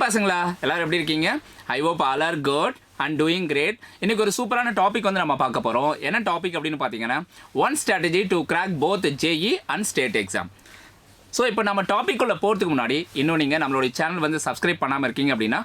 பசங்களா எல்லாரும் எப்படி இருக்கீங்க? I hope all are good and doing great. இன்றைக்கி ஒரு சூப்பரான டாபிக் வந்து நம்ம பார்க்க போகிறோம். என்ன டாபிக் அப்படின்னு பார்த்தீங்கன்னா, one strategy to crack both JEE and state exam. So இப்போ நம்ம டாபிக் உள்ள போகிறதுக்கு முன்னாடி இன்னும் நீங்கள் நம்மளுடைய சேனல் வந்து சப்ஸ்கிரைப் பண்ணாமல் இருக்கீங்க அப்படின்னா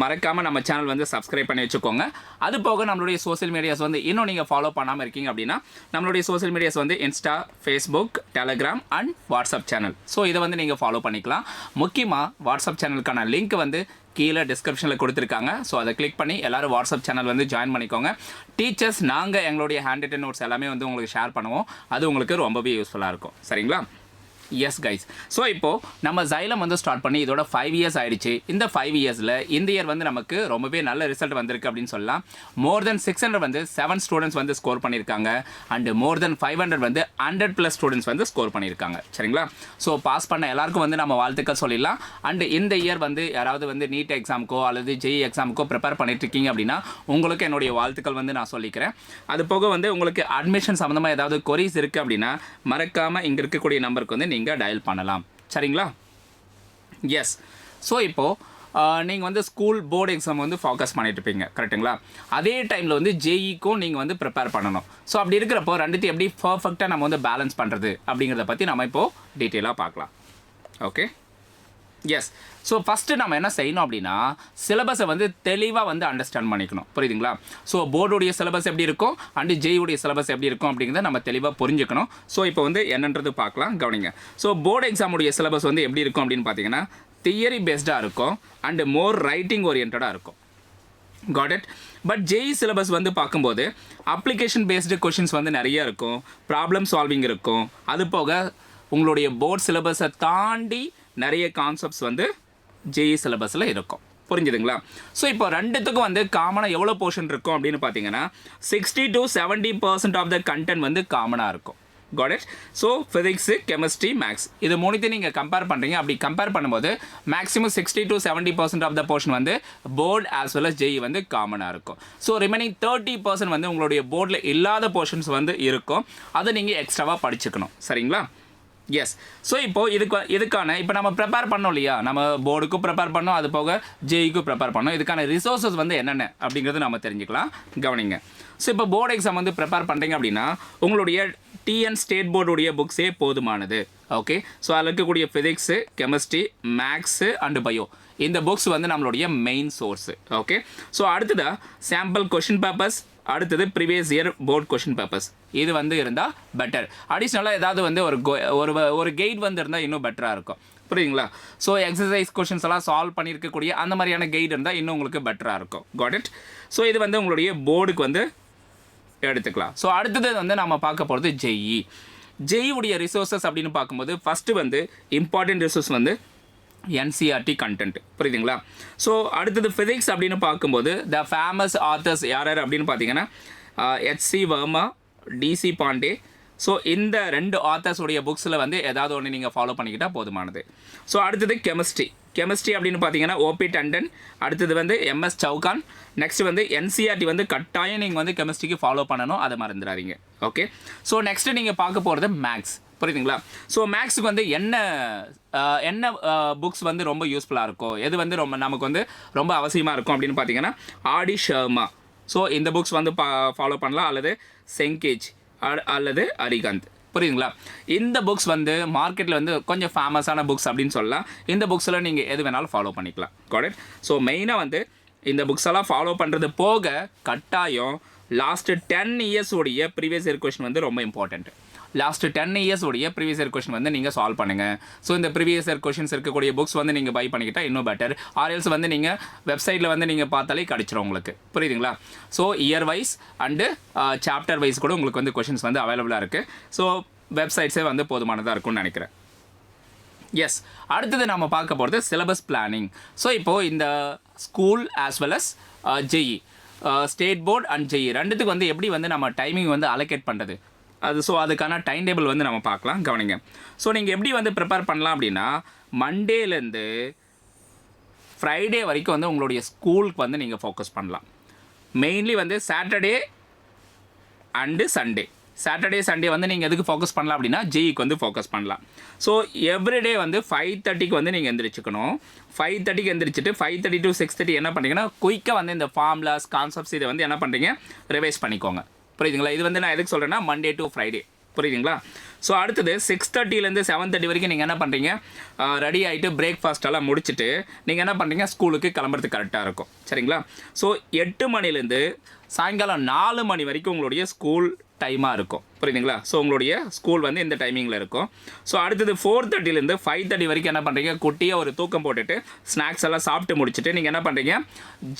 மறக்காமல் நம்ம சேனல் வந்து சப்ஸ்கிரைப் பண்ணி வச்சுக்கோங்க. அது போக நம்மளுடைய சோஷியல் மீடியாஸ் வந்து இன்னும் நீங்கள் ஃபாலோ பண்ணாமல் இருக்கீங்க அப்படின்னா நம்மளுடைய சோஷியல் மீடியாஸ் வந்து Insta, Facebook, Telegram and WhatsApp channel. So இதை வந்து நீங்கள் ஃபாலோ பண்ணிக்கலாம். முக்கியமாக வாட்ஸ்அப் சேனலுக்கான லிங்க் வந்து கீழே டிஸ்கிரிப்ஷனில் கொடுத்துருக்காங்க. ஸோ அதை கிளிக் பண்ணி எல்லோரும் வாட்ஸ்அப் சேனல் வந்து ஜாயின் பண்ணிக்கோங்க. டீச்சர்ஸ் நாங்கள் எங்களுடைய ஹேண்ட் ரிட்டன் நோட்ஸ் எல்லாமே வந்து உங்களுக்கு ஷேர் பண்ணுவோம். அது உங்களுக்கு ரொம்பவே யூஸ்ஃபுல்லாக இருக்கும். சரிங்களா? S guys. ஸோ இப்போது நம்ம ஜைலம் வந்து ஸ்டார்ட் பண்ணி இதோட 5 இயர்ஸ் ஆகிடுச்சு. இந்த 5 இயர்ஸில் இந்த இயர் வந்து நமக்கு ரொம்பவே நல்ல ரிசல்ட் வந்திருக்கு அப்படின்னு சொல்லலாம். மோர் தென் 600 வந்து 7 ஸ்டூடெண்ட்ஸ் வந்து ஸ்கோர் பண்ணியிருக்காங்க. அண்டு மோர் தென் 500 வந்து 100+ ஸ்டூடெண்ட்ஸ் வந்து ஸ்கோர் பண்ணியிருக்காங்க. சரிங்களா? ஸோ பாஸ் பண்ண எல்லாருக்கும் வந்து நம்ம வாழ்த்துக்கள் சொல்லிடலாம். அண்டு இந்த இயர் வந்து யாராவது வந்து நீட் எக்ஸாமுக்கோ அல்லது ஜெஇ எக்ஸாமுக்கோ ப்ரிப்பேர் பண்ணிட்டு இருக்கீங்க அப்படின்னா உங்களுக்கு என்னுடைய வாழ்த்துக்கள் வந்து நான் சொல்லிக்கிறேன். அது போக வந்து உங்களுக்கு அட்மிஷன் சம்மந்தமாக ஏதாவது கொரிஸ் இருக்குது அப்படின்னா மறக்காமல் இங்கே இருக்கக்கூடிய நம்பருக்கு வந்து நீங்கள் டயல் பண்ணலாம். சரிங்களா? எஸ். ஸோ இப்போது நீங்கள் வந்து ஸ்கூல் போர்டு எக்ஸாம் வந்து ஃபோக்கஸ் பண்ணிட்டு இருப்பீங்க. கரெக்டுங்களா? அதே டைமில் வந்து ஜேஇக்கும் நீங்கள் வந்து ப்ரிப்பேர் பண்ணணும். ஸோ அப்படி இருக்கிறப்போ ரெண்டுத்தையும் எப்படி பர்ஃபெக்டாக நம்ம வந்து பேலன்ஸ் பண்ணுறது அப்படிங்கிறத பற்றி நம்ம இப்போது டீட்டெயிலாக பார்க்கலாம். ஓகே. எஸ். ஸோ ஃபஸ்ட்டு நம்ம என்ன செய்யணும் அப்படின்னா சிலபஸை வந்து தெளிவாக வந்து அண்டர்ஸ்டாண்ட் பண்ணிக்கணும். புரியுதுங்களா? ஸோ போர்டுடைய சிலபஸ் எப்படி இருக்கும் அண்டு ஜேஇயுடைய சிலபஸ் எப்படி இருக்கும் அப்படிங்கிறத நம்ம தெளிவாக புரிஞ்சுக்கணும். ஸோ இப்போ வந்து என்னன்றது பார்க்கலாம். கவனிங்க. ஸோ போர்டு எக்ஸாமுடைய சிலபஸ் வந்து எப்படி இருக்கும் அப்படின்னு பார்த்தீங்கன்னா தியரி பேஸ்டாக இருக்கும் அண்டு மோர் ரைட்டிங் ஓரியன்டாக இருக்கும். Got it. But JEE syllabus வந்து பார்க்கும்போது அப்ளிகேஷன் பேஸ்டு கொஷின்ஸ் வந்து நிறைய இருக்கும், ப்ராப்ளம் சால்விங் இருக்கும். அது போக உங்களுடைய போர்ட் சிலபஸை தாண்டி நிறைய கான்செப்ட்ஸ் வந்து ஜேஇ சிலபஸில் இருக்கும். புரிஞ்சுதுங்களா? ஸோ இப்போ ரெண்டுத்துக்கும் வந்து காமனாக எவ்வளோ போர்ஷன் இருக்கும் அப்படின்னு பார்த்தீங்கன்னா 60 to 70% ஆஃப் த கண்டென்ட் வந்து காமனாக இருக்கும். Got it. So physics, chemistry, maths இது மூணுத்தையும் நீங்கள் கம்பேர் பண்ணுறீங்க. அப்படி கம்பேர் பண்ணும்போது maximum 60 to 70% of the portion வந்து board as well as JEE வந்து காமனாக இருக்கும். ஸோ ரிமைனிங் 30% வந்து உங்களுடைய போர்டில் இல்லாத போர்ஷன்ஸ் வந்து இருக்கும். அதை நீங்கள் எக்ஸ்ட்ராவாக படிச்சுக்கணும். சரிங்களா? எஸ். ஸோ இப்போது இதுக்கான இப்போ நம்ம ப்ரிப்பேர் பண்ணோம் இல்லையா, நம்ம போர்டுக்கும் ப்ரிப்பேர் பண்ணோம், அது போக ஜேஇக்கும் ப்ரிப்பேர் பண்ணோம். இதுக்கான ரிசோர்ஸஸ் வந்து என்னென்ன அப்படிங்கிறது நம்ம தெரிஞ்சுக்கலாம். கவனிங்க. ஸோ இப்போ போர்டு எக்ஸாம் வந்து ப்ரிப்பேர் பண்ணுறீங்க அப்படின்னா உங்களுடைய டிஎன் ஸ்டேட் போர்டுடைய புக்ஸே போதுமானது. ஓகே. ஸோ அதில் இருக்கக்கூடிய physics, chemistry, maths and bio இந்த புக்ஸ் வந்து நம்மளுடைய மெயின் சோர்ஸு. ஓகே. ஸோ அடுத்ததாக சாம்பிள் கொஷின் பேப்பர்ஸ், அடுத்தது previous year board question papers இது வந்து இருந்தால் பெட்டர். அடிஷ்னலாக ஏதாவது வந்து ஒரு கைட் வந்து இருந்தால் இன்னும் பெட்டராக இருக்கும். புரியுதுங்களா? ஸோ எக்ஸசைஸ் கொஷின்ஸ் எல்லாம் சால்வ் பண்ணியிருக்கக்கூடிய அந்த மாதிரியான கைடு இருந்தால் இன்னும் உங்களுக்கு பெட்டராக இருக்கும். Got it. ஸோ இது வந்து உங்களுடைய போர்டுக்கு வந்து எடுத்துக்கலாம். ஸோ அடுத்தது வந்து நம்ம பார்க்க போகிறது ஜேஇ. ஜேஇயுடைய ரிசோர்ஸஸ் அப்படின்னு பார்க்கும்போது ஃபஸ்ட்டு வந்து இம்பார்ட்டன்ட் ரிசோர்ஸ் வந்து என்சிஆர்டி கண்டென்ட். புரியுதுங்களா? ஸோ அடுத்தது ஃபிசிக்ஸ் அப்படின்னு பார்க்கும்போது த ஃபேமஸ் ஆத்தர்ஸ் யார் அப்படின்னு பார்த்தீங்கன்னா HC Verma, DC Pandey. So இந்த 2 ஆத்தர்ஸுடைய புக்ஸில் வந்து ஏதாவது ஒன்று நீங்கள் ஃபாலோ பண்ணிக்கிட்டால் போதுமானது. ஸோ அடுத்தது கெமிஸ்ட்ரி அப்படின்னு பார்த்தீங்கன்னா ஓபி டண்டன், அடுத்தது வந்து எம்எஸ் சவுகான். நெக்ஸ்ட் வந்து என்சிஆர்டி வந்து கட்டாயம் நீங்கள் வந்து கெமிஸ்ட்ரிக்கு ஃபாலோ பண்ணணும், அதை மறந்துடாதீங்க. ஓகே. ஸோ நெக்ஸ்ட்டு நீங்கள் பார்க்க போகிறது மேக்ஸ். புரியுதுங்களா? ஸோ மேக்ஸுக்கு வந்து என்ன புக்ஸ் வந்து ரொம்ப யூஸ்ஃபுல்லாக இருக்கும், எது வந்து நமக்கு வந்து ரொம்ப அவசியமாக இருக்கும் அப்படின்னு பார்த்தீங்கன்னா ஆடி ஷர்மா. ஸோ இந்த புக்ஸ் வந்து ஃபாலோ பண்ணலாம், அல்லது செங்கேஜ் அல்லது அரிகாந்த். புரியுதுங்களா? இந்த புக்ஸ் வந்து மார்க்கெட்டில் வந்து கொஞ்சம் ஃபேமஸான புக்ஸ் அப்படின்னு சொல்லலாம். இந்த புக்ஸில் நீங்கள் எது வேணாலும் ஃபாலோ பண்ணிக்கலாம். God it. ஸோ மெயினாக வந்து இந்த புக்ஸ் எல்லாம் ஃபாலோ பண்ணுறது போக கட்டாயம் லாஸ்ட்டு 10 இயர்ஸ் உடைய ப்ரீவியஸ் இயர் கொஷின் வந்து ரொம்ப இம்பார்ட்டண்ட். லாஸ்ட்டு 10 இயர்ஸ் உடைய ப்ரீவியஸ் இயர் கொஷின் வந்து நீங்கள் சால்வ் பண்ணுங்கள். ஸோ இந்த ப்ரீவியஸ் இயர் கொஷின்ஸ் இருக்கக்கூடிய புக்ஸ் வந்து நீங்கள் பை பண்ணிக்கிட்டால் இன்னும் பெட்டர். ஆர்எல்ஸ் வந்து நீங்கள் வெப்சைட்டில் வந்து நீங்கள் பார்த்தாலே கிடச்சிரும் உங்களுக்கு. புரியுதுங்களா? So year wise and chapter wise கூட உங்களுக்கு வந்து கொஷின்ஸ் வந்து அவைலபிளாக இருக்குது. ஸோ வெப்சைட்ஸே வந்து போதுமானதாக இருக்கும்னு நினைக்கிறேன். எஸ். அடுத்தது நம்ம பார்க்க போகிறது சிலபஸ் பிளானிங். ஸோ இப்போது இந்த school as well as JEE, state board and JEE ரெண்டுத்துக்கு வந்து எப்படி வந்து நம்ம டைமிங் வந்து அலோகேட் பண்ணுறது அதுக்கான டைம் டேபிள் வந்து நம்ம பார்க்கலாம். கவனிங்க. ஸோ நீங்கள் எப்படி வந்து ப்ரிப்பேர் பண்ணலாம் அப்படின்னா மண்டேலேருந்து ஃப்ரைடே வரைக்கும் வந்து உங்களுடைய ஸ்கூலுக்கு வந்து நீங்கள் ஃபோக்கஸ் பண்ணலாம். மெயின்லி வந்து Saturday and Sunday Saturday Sunday வந்து நீங்கள் எதுக்கு ஃபோக்கஸ் பண்ணலாம் அப்படின்னா ஜேஇக்கு வந்து ஃபோக்கஸ் பண்ணலாம். ஸோ எவ்ரிடே வந்து 5:30க்கு வந்து நீங்கள் எந்திரிச்சுக்கணும். 5:30க்கு எந்திரிச்சிட்டு 5:30 to 6:30 என்ன பண்ணுறீங்கன்னா குயிக்காக வந்து இந்த ஃபார்முலாஸ் கான்செப்ட்ஸ் இதை வந்து என்ன பண்ணுறீங்க ரிவைஸ் பண்ணிக்கோங்க. புரியுதுங்களா? இது வந்து நான் எதுக்கு சொல்கிறேன்னா மண்டே டு ஃப்ரைடே. புரியுதுங்களா? ஸோ அடுத்தது 6:30லேருந்து 7:30 வரைக்கும் நீங்கள் என்ன பண்ணுறீங்க, ரெடி ஆகிட்டு பிரேக்ஃபாஸ்ட்டெல்லாம் முடிச்சுட்டு நீங்கள் என்ன பண்ணுறீங்க, ஸ்கூலுக்கு கிளம்புறதுக்கு கரெக்டாக இருக்கும். சரிங்களா? ஸோ 8 மணிலேருந்து சாயங்காலம் 4 மணி வரைக்கும் உங்களுடைய ஸ்கூல் டைமாக இருக்கும். புரியுதுங்களா? ஸோ உங்களுடைய ஸ்கூல் வந்து இந்த டைமிங்கில் இருக்கும். ஸோ அடுத்தது 4:30லேருந்து 5:30 வரைக்கும் என்ன பண்ணுறீங்க, குட்டியாக ஒரு தூக்கம் போட்டுட்டு ஸ்நாக்ஸ் எல்லாம் சாப்பிட்டு முடிச்சுட்டு நீங்கள் என்ன பண்ணுறீங்க,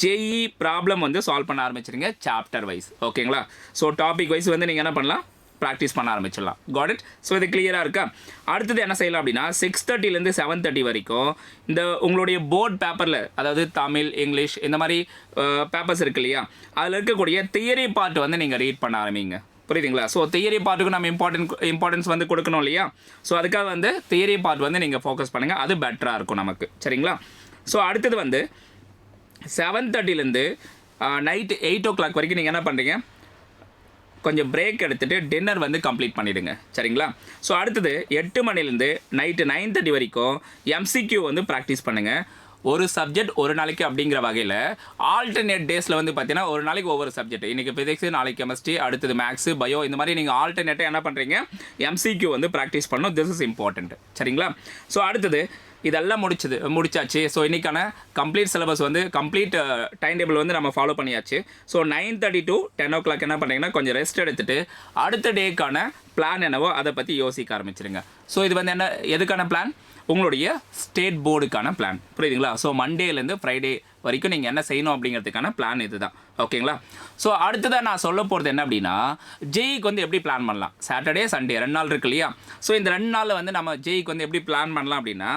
ஜேஇ ப்ராப்ளம் வந்து சால்வ் பண்ண ஆரம்பிச்சிருங்க சாப்டர் வைஸ். ஓகேங்களா? ஸோ டாபிக் வைஸ் வந்து நீங்கள் என்ன பண்ணலாம், ப்ராக்டிஸ் பண்ண ஆரம்பிச்சிடலாம். God it? ஸோ இது கிளியராக இருக்கா? அடுத்தது என்ன செய்யலாம் அப்படின்னா 6:30லேருந்து 7:30 வரைக்கும் இந்த உங்களுடைய போர்ட் பேப்பரில், அதாவது தமிழ், இங்கிலீஷ் இந்த மாதிரி பேப்பர்ஸ் இருக்கு இல்லையா, அதில் இருக்கக்கூடிய தியரி பார்ட் வந்து நீங்கள் ரீட் பண்ண ஆரம்பிங்க. புரியுதுங்களா? ஸோ தியரி பார்ட்டுக்கு நம்ம இம்பார்ட்டன்ஸ் வந்து கொடுக்கணும் இல்லையா? ஸோ அதுக்காக வந்து தியரி பார்ட் வந்து நீங்கள் ஃபோக்கஸ் பண்ணுங்கள், அது பெட்டராக இருக்கும் நமக்கு. சரிங்களா? ஸோ அடுத்தது வந்து 7:30லேருந்து நைட்டு 8 o'clock வரைக்கும் நீங்கள் என்ன பண்ணுறீங்க, கொஞ்சம் பிரேக் எடுத்துகிட்டு டின்னர் வந்து கம்ப்ளீட் பண்ணிவிடுங்க. சரிங்களா? ஸோ அடுத்தது 8 மணிலேருந்து நைட்டு 9:30 வரைக்கும் எம்சிக்யூ வந்து ப்ராக்டிஸ் பண்ணுங்கள். ஒரு சப்ஜெக்ட் ஒரு நாளைக்கு அப்படிங்கிற வகையில் ஆல்டர்னேட் டேஸில் வந்து பார்த்தீங்கன்னா ஒரு நாளைக்கு ஒவ்வொரு சப்ஜெக்ட், இன்றைக்கி ஃபிசிக்ஸ், நாளைக்கு கெமிஸ்ட்ரி, அடுத்தது மேக்ஸு, பயோ, இந்த மாதிரி நீங்கள் ஆல்டர்னேட்டாக என்ன பண்ணுறீங்க, எம்சிக்யூ வந்து ப்ராக்டிஸ் பண்ணணும். This is important. சரிங்களா? ஸோ அடுத்தது இதெல்லாம் முடிச்சாச்சு. ஸோ இன்றைக்கான கம்ப்ளீட் சிலபஸ் வந்து கம்ப்ளீட் டைம் டேபிள் வந்து நம்ம ஃபாலோ பண்ணியாச்சு. ஸோ 9:30 to 10 o'clock என்ன பண்ணுறீங்கன்னா கொஞ்சம் ரெஸ்ட் எடுத்துகிட்டு அடுத்த டேக்கான பிளான் என்னவோ அதை பற்றி யோசிக்க ஆரம்பிச்சிருங்க. ஸோ இது வந்து என்ன, எதுக்கான பிளான், உங்களுடைய ஸ்டேட் போர்டுக்கான பிளான். புரியுதுங்களா? ஸோ மண்டேலேருந்து ஃப்ரைடே வரைக்கும் நீங்கள் என்ன செய்யணும் அப்படிங்கிறதுக்கான பிளான் இது தான். ஓகேங்களா? ஸோ அடுத்ததாக நான் சொல்ல போகிறது என்ன அப்படின்னா, ஜேஇக்கு வந்து எப்படி பிளான் பண்ணலாம். சாட்டர்டே சண்டே 2 நாள் இருக்கு இல்லையா? ஸோ இந்த 2 நாளில் வந்து நம்ம ஜேஇக்கு வந்து எப்படி பிளான் பண்ணலாம் அப்படின்னா,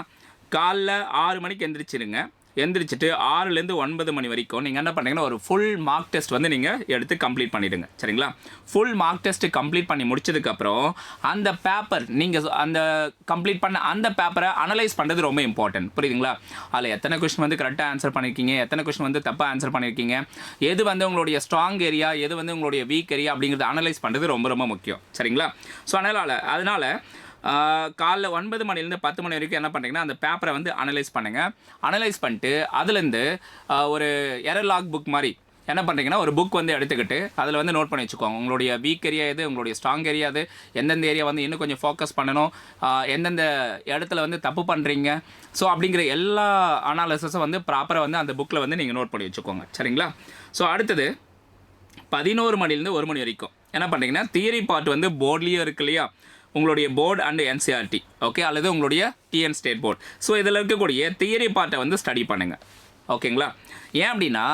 காலைல 6 மணிக்கு எந்திரிச்சிருங்க. எந்திரிச்சிட்டு 6லேருந்து 9 மணி வரைக்கும் நீங்கள் என்ன பண்ணுறீங்கன்னா ஒரு ஃபுல் மார்க் டெஸ்ட் வந்து நீங்கள் எடுத்து கம்ப்ளீட் பண்ணிவிடுங்க. சரிங்களா? ஃபுல் மார்க் டெஸ்ட்டு கம்ப்ளீட் பண்ணி முடிச்சதுக்கப்புறம் அந்த பேப்பர் நீங்கள் அந்த கம்ப்ளீட் பண்ண அந்த பேப்பரை அனலைஸ் பண்ணுறது ரொம்ப இம்பார்ட்டன்ட். புரியுதுங்களா? அதில் எத்தனை கொஸ்டின் வந்து கரெக்டாக ஆன்சர் பண்ணியிருக்கீங்க, எத்தனை கொஸ்டின் வந்து தப்பாக ஆன்சர் பண்ணியிருக்கீங்க, எது வந்து உங்களுடைய ஸ்ட்ராங் ஏரியா, எது வந்து உங்களுடைய வீக் ஏரியா அப்படிங்கிறத அனலைஸ் பண்ணுறது ரொம்ப ரொம்ப முக்கியம். சரிங்களா? ஸோ அதனால் காலைல 9 மணிலேருந்து 10 மணி வரைக்கும் என்ன பண்ணுறீங்கன்னா அந்த பேப்பரை வந்து அனலைஸ் பண்ணுங்கள். அனலைஸ் பண்ணிட்டு அதுலேருந்து ஒரு எரர் லாக் புக் மாதிரி என்ன பண்ணுறீங்கன்னா ஒரு புக் வந்து எடுத்துக்கிட்டு அதில் வந்து நோட் பண்ணி வச்சுக்கோங்க. உங்களுடைய வீக் ஏரியா எது, உங்களுடைய ஸ்ட்ராங் ஏரியா அது, எந்தெந்த ஏரியா வந்து இன்னும் கொஞ்சம் ஃபோக்கஸ் பண்ணணும், எந்தெந்த இடத்துல வந்து தப்பு பண்ணுறீங்க, ஸோ அப்படிங்கிற எல்லா அனாலிசிஸும் வந்து ப்ராப்பராக வந்து அந்த புக்கில் வந்து நீங்கள் நோட் பண்ணி வச்சுக்கோங்க. சரிங்களா? ஸோ அடுத்தது 11 மணிலேருந்து 1 மணி வரைக்கும் என்ன பண்ணுறீங்கன்னா தியரி பார்ட் வந்து போர்ட்லேயும் இருக்கு இல்லையா, உங்களுடைய போர்டு அண்ட் என்சிஆர்டி, ஓகே, அல்லது உங்களுடைய டிஎன் ஸ்டேட் போர்டு. ஸோ இதில் இருக்கக்கூடிய தியரி பார்ட்டை வந்து ஸ்டடி பண்ணுங்கள். ஓகேங்களா? ஏன் அப்படின்னா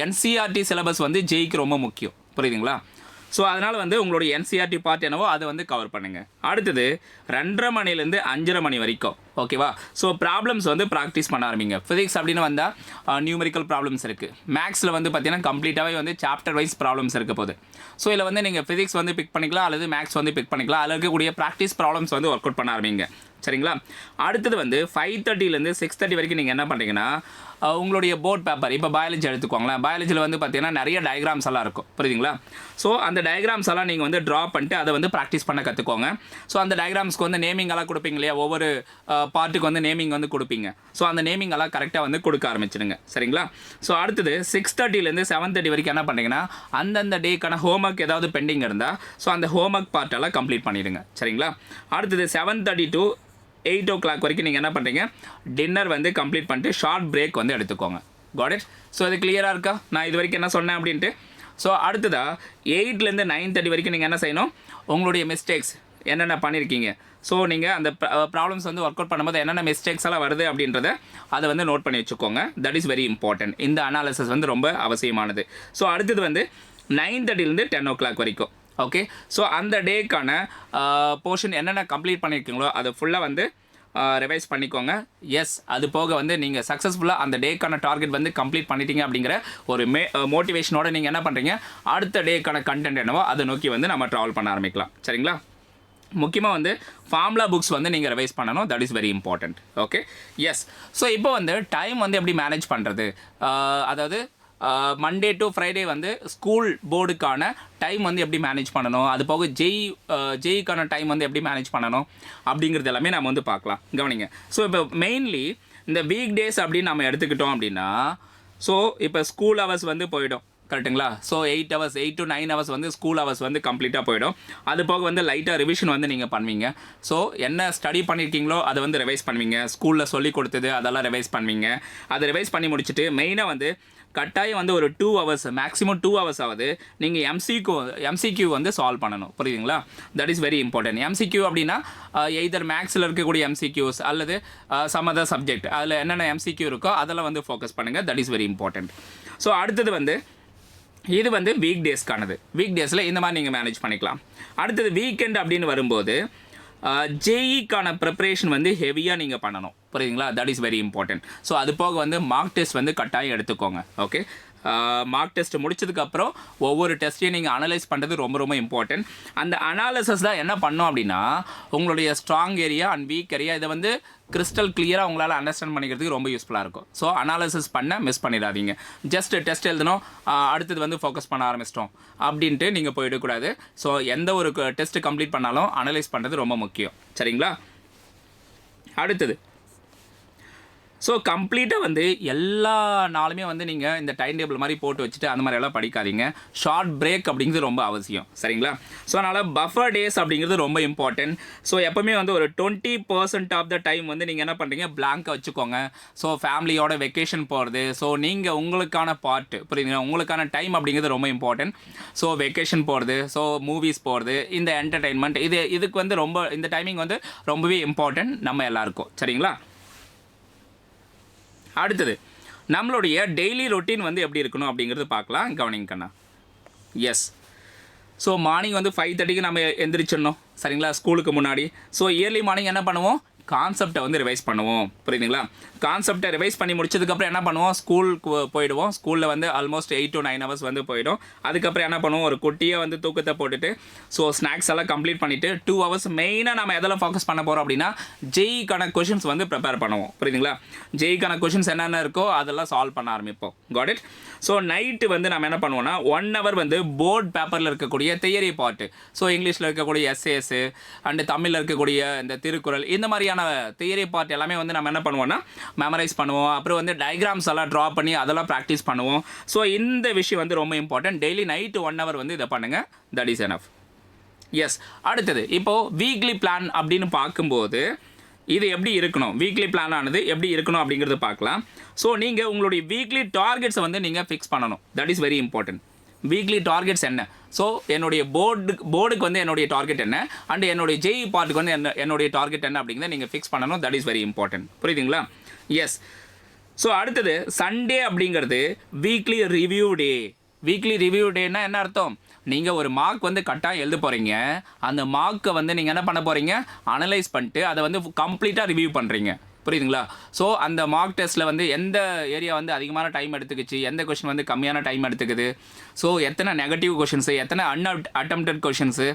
என்சிஆர்டி சிலபஸ் வந்து ஜேஇக்கு ரொம்ப முக்கியம். புரியுதுங்களா? ஸோ அதனால் வந்து உங்களுடைய என்சிஆர்டி பார்ட் என்னவோ அதை வந்து கவர் பண்ணுங்கள். அடுத்தது 2:30 மணிலேருந்து 5:30 மணி வரைக்கும், ஓகேவா? ஸோ ப்ராப்ளம்ஸ் வந்து ப்ராக்டிஸ் பண்ண ஆரம்பிங்க. ஃபிசிக்ஸ் அப்படின்னு வந்தால் நியூமெரிக்கல் ப்ராப்ளம்ஸ் இருக்குது. மேக்ஸில் வந்து பார்த்தீங்கன்னா கம்ப்ளீட்டாகவே வந்து சாப்டர் வைஸ் ப்ராப்ளம்ஸ் இருக்க போகுது. ஸோ இதில் வந்து நீங்கள் ஃபிசிக்ஸ் வந்து பிக் பண்ணிக்கலாம் அல்லது மேக்ஸ் வந்து பிக் பண்ணிக்கலாம். அதில் இருக்கக்கூடிய ப்ராக்டிஸ் ப்ராப்ளம்ஸ் வந்து ஒர்க் அவுட் பண்ண ஆரம்பிங்க. சரிங்களா? அடுத்தது வந்து 5:30லேருந்து 6:30 வரைக்கும் நீங்கள் என்ன பண்ணுறீங்கன்னா உங்களுடைய போர்ட் பேப்பர், இப்போ பயாலஜி எடுத்துக்கோங்களேன். பயாலஜியில் வந்து பார்த்தீங்கன்னா நிறைய டயக்ராம்ஸ் எல்லாம் இருக்கும். புரியுதுங்களா? ஸோ அந்த டயக்ராம்ஸ் எல்லாம் நீங்கள் வந்து ட்ரா பண்ணிட்டு அதை வந்து ப்ராக்டிஸ் பண்ண கற்றுக்கோங்க. ஸோ அந்த டயக்ராம்ஸ்க்கு வந்து நேமிங் எல்லாம் கொடுப்பீங்க இல்லையா, ஒவ்வொரு பார்ட்டுக்கு வந்து நேமிங் வந்து கொடுப்பீங்க. ஸோ அந்த நேமிங் எல்லாம் கரெக்டாக வந்து கொடுக்க ஆரம்பிச்சிடுங்க. சரிங்களா? ஸோ அடுத்தது 6:30லேருந்து 7:30 வரைக்கும் என்ன பண்ணுறீங்கன்னா அந்தந்த டேக்கான ஹோம்ஒர்க் ஏதாவது பெண்டிங் இருந்தால் ஸோ அந்த ஹோம்ஒர்க் பார்ட்டெல்லாம் கம்ப்ளீட் பண்ணிவிடுங்க. சரிங்களா? அடுத்தது 7:30 to 8 o'clock வரைக்கும் நீங்கள் என்ன பண்ணுறீங்க, டின்னர் வந்து கம்ப்ளீட் பண்ணிட்டு ஷார்ட் பிரேக் வந்து எடுத்துக்கோங்க. God it? ஸோ இது கிளியராக இருக்கா நான் இது வரைக்கும் என்ன சொன்னேன் அப்படின்ட்டு? ஸோ அடுத்ததாக 8லேருந்து 9:30 வரைக்கும் நீங்கள் என்ன செய்யணும், உங்களுடைய மிஸ்டேக்ஸ் என்னென்ன பண்ணியிருக்கீங்க, ஸோ நீங்கள் அந்த ப்ராப்ளம்ஸ் வந்து ஒர்க் அவுட் பண்ணும்போது என்னென்ன மிஸ்டேக்ஸ் எல்லாம் வருது அப்படின்றத அதை வந்து நோட் பண்ணி வச்சுக்கோங்க. That is very important. இந்த அனாலிசிஸ் வந்து ரொம்ப அவசியமானது. ஸோ அடுத்தது வந்து 9:30லேருந்து 10 o'clock வரைக்கும், ஓகே. ஸோ அந்த டேக்கான போர்ஷன் என்னென்ன கம்ப்ளீட் பண்ணியிருக்கீங்களோ அதை ஃபுல்லாக வந்து ரிவைஸ் பண்ணிக்கோங்க. எஸ், அது போக வந்து நீங்கள் சக்ஸஸ்ஃபுல்லாக அந்த டேக்கான டார்கெட் வந்து கம்ப்ளீட் பண்ணிட்டீங்க அப்படிங்கிற ஒரு மோட்டிவேஷனோட நீங்கள் என்ன பண்ணுறீங்க, அடுத்த டேக்கான கண்டென்ட் என்னவோ அதை நோக்கி வந்து நம்ம ட்ராவல் பண்ண ஆரம்பிக்கலாம். சரிங்களா? முக்கியமாக வந்து ஃபார்முலா புக்ஸ் வந்து நீங்கள் ரிவைஸ் பண்ணணும். That is very important. Okay, yes. So இப்போ வந்து டைம் வந்து எப்படி மேனேஜ் பண்ணுறது, அதாவது மண்டே டு ஃப்ரைடே வந்து ஸ்கூல் போர்டுக்கான டைம் வந்து எப்படி மேனேஜ் பண்ணணும், அது போக ஜெய்க்கான டைம் வந்து எப்படி மேனேஜ் பண்ணணும் அப்படிங்கிறது எல்லாமே நம்ம வந்து பார்க்கலாம். கவனிங்க. ஸோ இப்போ மெயின்லி இந்த வீக் டேஸ் அப்படின்னு நம்ம எடுத்துக்கிட்டோம் அப்படின்னா, ஸோ இப்போ ஸ்கூல் ஹவர்ஸ் வந்து போயிடும், கரெக்டுங்களா? ஸோ 8 hours 8 to 9 hours வந்து ஸ்கூல் ஹவர்ஸ் வந்து கம்ப்ளீட்டாக போயிடும். அது போக வந்து லைட்டாக ரிவிஷன் வந்து நீங்கள் பண்ணுவீங்க. ஸோ என்ன ஸ்டடி பண்ணியிருக்கீங்களோ அதை வந்து ரிவைஸ் பண்ணுவீங்க. ஸ்கூலில் சொல்லி கொடுத்தது அதெல்லாம் ரிவைஸ் பண்ணுவீங்க. அதை ரிவைஸ் பண்ணி முடிச்சுட்டு மெயினாக வந்து கட்டாயம் வந்து ஒரு 2 hours மேக்ஸிமம் 2 hours ஆகுது நீங்கள் எம்சிக்யூ வந்து சால்வ் பண்ணணும். புரியுதுங்களா? That is very important. MCQ அப்படின்னா எய்தர் மேக்ஸில் இருக்கக்கூடிய எம்சிக்யூஸ் அல்லது சம் அதர் சப்ஜெக்ட் அதில் என்னென்ன எம்சிக்யூ இருக்கோ அதெல்லாம் வந்து ஃபோக்கஸ் பண்ணுங்கள். That is very important. So அடுத்தது வந்து இது வந்து வீக் டேஸ்க்கானது. வீக் டேஸில் இந்த மாதிரி நீங்கள் மேனேஜ் பண்ணிக்கலாம். அடுத்தது வீக்கெண்ட் அப்படின்னு வரும்போது ஜேஇக்கான ப்ரிப்பரேஷன் வந்து ஹெவியாக நீங்கள் பண்ணணும். புரியுதுங்களா? That is very important. So அது போக வந்து மார்க் டெஸ்ட் வந்து கட்டாயம் எடுத்துக்கோங்க. ஓகே, மார்க் டெஸ்ட் முடிச்சதுக்கப்புறம் ஒவ்வொரு டெஸ்ட்டையும் நீங்கள் அனலைஸ் பண்ணுறது ரொம்ப ரொம்ப இம்பார்ட்டன்ட். அந்த அனாலிசிஸ் தான் என்ன பண்ணோம் அப்படின்னா உங்களுடைய strong area and week area இதை வந்து கிறிஸ்டல் கிளியராக உங்களால் அண்டர்ஸ்டாண்ட் பண்ணிக்கிறதுக்கு ரொம்ப யூஸ்ஃபுல்லாக இருக்கும். ஸோ அனாலிசிஸ் பண்ண மிஸ் பண்ணிடாதீங்க. ஜஸ்ட் டெஸ்ட் எழுதணும், அடுத்தது வந்து ஃபோக்கஸ் பண்ண ஆரம்பிச்சிட்டோம் அப்படின்ட்டு நீங்கள் போயிடக்கூடாது. ஸோ எந்த ஒரு டெஸ்ட்டு கம்ப்ளீட் பண்ணாலும் அனலைஸ் பண்ணுறது ரொம்ப முக்கியம். சரிங்களா? அடுத்தது ஸோ கம்ப்ளீட்டாக வந்து எல்லா நாளுமே வந்து நீங்கள் இந்த டைம் டேபிள் மாதிரி போட்டு வச்சுட்டு அந்த மாதிரி எல்லாம் படிக்காதீங்க. ஷார்ட் பிரேக் அப்படிங்கிறது ரொம்ப அவசியம். சரிங்களா? ஸோ அதனால் பஃபர் டேஸ் அப்படிங்கிறது ரொம்ப இம்பார்ட்டன்ட். ஸோ எப்போவுமே வந்து ஒரு 20% ஆஃப் த டைம் வந்து நீங்கள் என்ன பண்ணுறீங்க, பிளாங்காக வச்சுக்கோங்க. ஸோ ஃபேமிலியோட வெக்கேஷன் போகிறது, ஸோ நீங்கள் உங்களுக்கான பார்ட்டு, புரியுதுங்களா, உங்களுக்கான டைம் அப்படிங்கிறது ரொம்ப இம்பார்ட்டன்ட். ஸோ வெக்கேஷன் போகிறது, ஸோ மூவிஸ் போகிறது, இந்த என்டர்டெயின்மெண்ட் இதுக்கு வந்து ரொம்ப இந்த டைமிங் வந்து ரொம்பவே இம்பார்ட்டன்ட் நம்ம எல்லாருக்கும். சரிங்களா? அடுத்தது நம்மளுடைய டெய்லி ரொட்டீன் வந்து எப்படி இருக்கணும் அப்படிங்கிறது பார்க்கலாம். கவனிங்க கண்ணா. எஸ், ஸோ மார்னிங் வந்து 5:30க்கு நம்ம எந்திரிச்சிடணும். சரிங்களா? ஸ்கூலுக்கு முன்னாடி. ஸோ இயர்லி மார்னிங் என்ன பண்ணுவோம், கான்செப்டை வந்து ரிவைஸ் பண்ணுவோம். புரியுதுங்களா? கான்செப்டை ரிவைஸ் பண்ணி முடிச்சதுக்கப்புறம் என்ன பண்ணுவோம், ஸ்கூலுக்கு போயிடுவோம். ஸ்கூலில் வந்து ஆல்மோஸ்ட் 8 to 9 hours வந்து போயிடும். அதுக்கப்புறம் என்ன பண்ணுவோம், ஒரு குட்டியாக வந்து தூக்கத்தை போட்டுட்டு ஸோ ஸ்நாக்ஸ் எல்லாம் கம்ப்ளீட் பண்ணிவிட்டு 2 hours மெயினாக நம்ம எதெல்லாம் ஃபோக்கஸ் பண்ண போகிறோம் அப்படின்னா ஜெய்க்கான கொஷின்ஸ் வந்து ப்ரிப்பேர் பண்ணுவோம். புரியுதுங்களா? ஜெய்க்கான கொஷின்ஸ் என்னென்ன இருக்கோ அதெல்லாம் சால்வ் பண்ண ஆரம்பிப்போம். God it? ஸோ நைட்டு வந்து நம்ம என்ன பண்ணுவோம்னா 1 hour வந்து போர்ட் பேப்பரில் இருக்கக்கூடிய தியரி பார்ட்டு, ஸோ இங்கிலீஷில் இருக்கக்கூடிய எஸ்ஏஸு அண்டு தமிழில் இருக்கக்கூடிய இந்த திருக்குறள், இந்த மாதிரியான தியரி பார்ட் எல்லாமே வந்து நம்ம என்ன பண்ணுவோம்னா மெமரைஸ் பண்ணுவோம். அப்புறம் வந்து டயக்ராம்ஸ் எல்லாம் ட்ரா பண்ணி அதெல்லாம் ப்ராக்டிஸ் பண்ணுவோம். ஸோ இந்த விஷயம் வந்து ரொம்ப இம்பார்ட்டன்ட். டெய்லி நைட்டு 1 hour வந்து இதை பண்ணுங்கள். That is enough. எஸ், அடுத்தது இப்போது வீக்லி பிளான் அப்படின்னு பார்க்கும்போது இது எப்படி இருக்கணும், வீக்லி பிளான் ஆனது எப்படி இருக்கணும் அப்படிங்கிறது பார்க்கலாம். ஸோ நீங்கள் உங்களுடைய வீக்லி டார்கெட்ஸை வந்து நீங்கள் ஃபிக்ஸ் பண்ணணும். That is very important. Weekly targets என்ன, ஸோ என்னுடைய போர்டுக்கு வந்து என்னுடைய டார்கெட் என்ன அண்ட் என்னுடைய ஜேஇ பார்ட்டுக்கு வந்து என்னுடைய டார்கெட் என்ன அப்படிங்கிறத நீங்கள் ஃபிக்ஸ் பண்ணணும். That is very important. புரியுதுங்களா? எஸ். ஸோ அடுத்தது சண்டே அப்படிங்கிறது வீக்லி ரிவ்யூ டே. வீக்லி ரிவ்யூ டேன்னா என்ன அர்த்தம், நீங்கள் ஒரு மார்க் வந்து கட்டாயம் எழுத போகிறீங்க. அந்த மார்க்கை வந்து நீங்கள் என்ன பண்ண போகிறீங்க, அனலைஸ் பண்ணிட்டு அதை வந்து கம்ப்ளீட்டாக ரிவ்யூ பண்ணுறீங்க. புரியுதுங்களா? ஸோ அந்த மார்க் டெஸ்ட்டில் வந்து எந்த ஏரியா வந்து அதிகமான டைம் எடுத்துக்கிச்சு, எந்த கொஷின் வந்து கம்மியான டைம் எடுத்துக்குது, ஸோ எத்தனை நெகட்டிவ் கொஷின்ஸு, எத்தனை அட்டெம்ப்டட் கொஷின்ஸு,